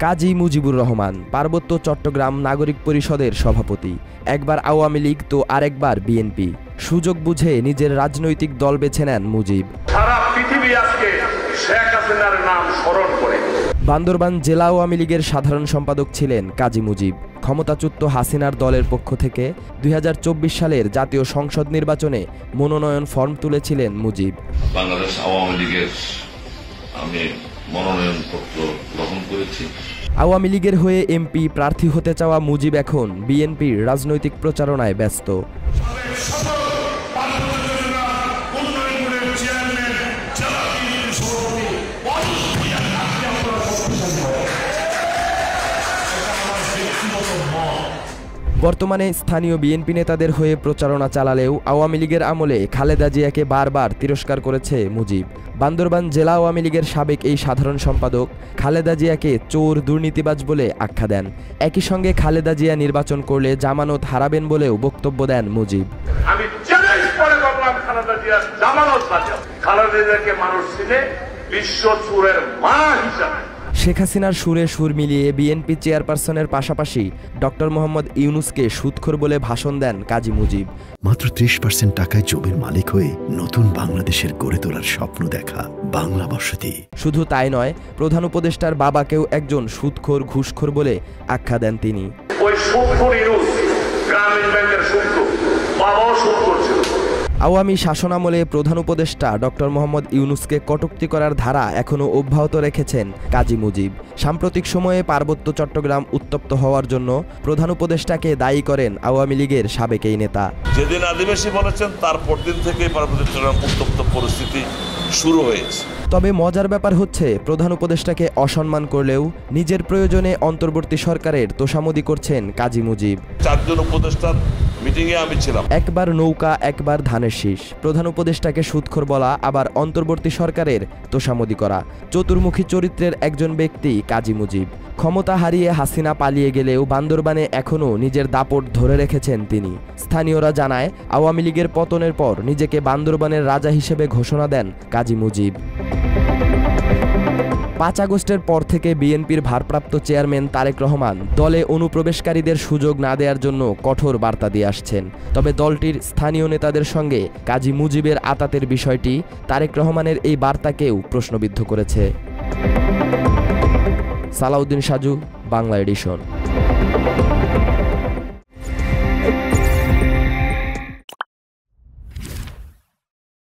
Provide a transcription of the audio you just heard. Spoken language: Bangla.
কাজী মুজিবুর রহমান পার্বত্য চট্টগ্রাম নাগরিক পরিষদের সভাপতি, একবার আওয়ামী লীগ তো আরেকবার বিএনপি। সুযোগ বুঝে নিজের রাজনৈতিক দল বেছে নেন মুজিব। সারা পৃথিবী আজকে শেখ হাসিনার নাম স্মরণ করে। বান্দরবান জেলা আওয়ামী লীগের সাধারণ সম্পাদক ছিলেন কাজী মুজিব। ক্ষমতাচ্যুত হাসিনার দলের পক্ষ থেকে ২০২৪ সালের জাতীয় সংসদ নির্বাচনে মনোনয়ন ফর্ম তুলেছিলেন মুজিব। বাংলাদেশ আওয়ামী লীগের আমি মনোনয়নপত্র গ্রহণ করেছি। আওয়ামী লীগের হয়ে এমপি প্রার্থী হতে চাওয়া মুজিব এখন বিএনপির রাজনৈতিক প্রচারণায় ব্যস্ত। বর্তমানে স্থানীয় বিএনপি নেতাদের হয়ে প্রচারণা চালালেও আওয়ামী লীগের আমলে খালেদা জিয়াকে বারবার তিরস্কার করেছে মুজিব। বান্দরবান জেলা আওয়ামী লীগের সাবেক এই সাধারণ সম্পাদক খালেদা জিয়াকে চোর, দুর্নীতিবাজ বলে আখ্যা দেন। একই সঙ্গে খালেদা জিয়া নির্বাচন করলে জামানত হারাবেন বলেও বক্তব্য দেন মুজিব। আমি চ্যালেঞ্জ করে বললাম, খালেদা জিয়া জামানত বাঁচাও। খালেদা জিয়াকে মানুষ চিনে বিশ্ব চোরের মা হিসাবে। শেখ হাসিনার সুরে সুর মিলিয়ে বিএনপি চেয়ারপারসনের পাশাপাশি ডক্টর মোহাম্মদ ইউনূসকে সুদখোর বলে ভাষণ দেন কাজী মুজিব। মাত্র ৩০% টাকায় জমির মালিক হয়ে নতুন বাংলাদেশের গড়ে তোলার স্বপ্ন দেখা বাংলা বসতি। শুধু তাই নয়, প্রধান উপদেষ্টার বাবাকেও একজন সুদখোর, ঘুষখোর বলে আখ্যা দেন তিনি। ওই সুদখোর ইউনূস গ্রামীণ ব্যাংকের সুদখোর, বাবাও সুদখোর ছিল। আওয়ামী শাসনামলে প্রধান উপদেষ্টা ডক্টর মোহাম্মদ ইউনূসকে কটূক্তি করার ধারা এখনও অব্যাহত রেখেছেন কাজী মুজিব। সাম্প্রতিক সময়ে পার্বত্য চট্টগ্রাম উত্তপ্ত হওয়ার জন্য প্রধান উপদেষ্টাকে দায়ী করেন আওয়ামী লীগের সাবেক এই নেতা। যেদিন আদিবাসী বলেছেন তারপর দিন থেকে পার্বত্য চট্টগ্রাম উত্তপ্ত পরিস্থিতি শুরু হয়েছে। তবে মজার ব্যাপার হচ্ছে, প্রধান উপদেষ্টাকে অসম্মান করলেও নিজের প্রয়োজনে অন্তর্বর্তী সরকারের তোষামোদি করছেন কাজী মুজিব। ৪ জন উপদেষ্টার মিটিংয়ে আমি ছিলাম। একবার নৌকা, একবার ধানের শীষ। প্রধান উপদেষ্টাকে সুদখোর বলা, আবার অন্তর্বর্তী সরকারের তোষামোদি করা। চতুর্মুখী চরিত্রের একজন ব্যক্তি কাজী মুজিব। ক্ষমতা হারিয়ে হাসিনা পালিয়ে গেলেও বান্দরবানে এখনও নিজের দাপট ধরে রেখেছেন তিনি। স্থানীয়রা জানায়, আওয়ামী লীগের পতনের পর নিজেকে বান্দরবানের রাজা হিসেবে ঘোষণা দেন কাজী মুজিব। ৫ আগস্টের পর থেকে বিএনপির ভারপ্রাপ্ত চেয়ারম্যান তারেক রহমান দলে অনুপ্রবেশকারীদের সুযোগ না দেওয়ার জন্য কঠোর বার্তা দিয়ে আসছেন। তবে দলটির স্থানীয় নেতাদের সঙ্গে কাজী মুজিবের আঁতাতের বিষয়টি তারেক রহমানের এই বার্তাকেও প্রশ্নবিদ্ধ করেছে। সালাউদ্দিন সাজু, বাংলা এডিশন।